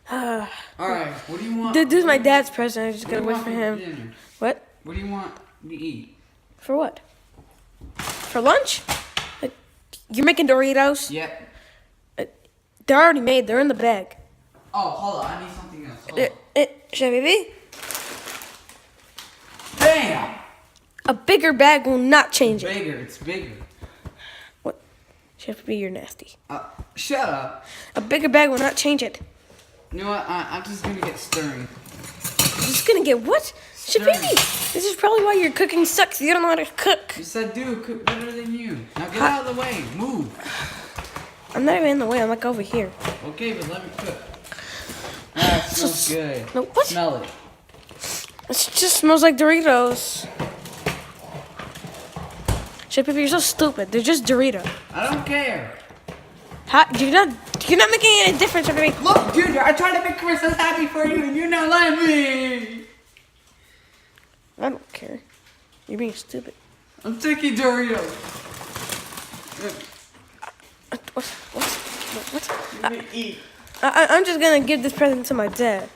Alright, what do you want? This is my dad's present. I just gotta What do wait you for want him. dinner? What? What do you want to eat? For what? For lunch? You're making Doritos? Yep. They're already made. They're in the bag. Oh, hold on. I need something else. Hold on. Chef Baby? Bam! A bigger bag will not change it. Bigger. It's bigger. What? Chef Baby, you're nasty. Shut up. A bigger bag will not change it. You know what? I'm just gonna get stirring. You're just gonna get what? Chef Stirring. Baby, this is probably why your cooking sucks. You don't know how to cook. You said, dude, cook better than you. Now get out of the way. Move. I'm not even in the way. I'm like over here. Okay, but let me cook. Ah, it smells good. No, what? Smell it. It just smells like Doritos. Chef Baby, you're so stupid. They're just Doritos. I don't care. You're not making any difference, Chef Baby. Look, dude, I tried to make Christmas happy for you, and you're not letting me. I don't care. You're being stupid. I'm taking Doritos. What? Let me eat. I'm just gonna give this present to my dad.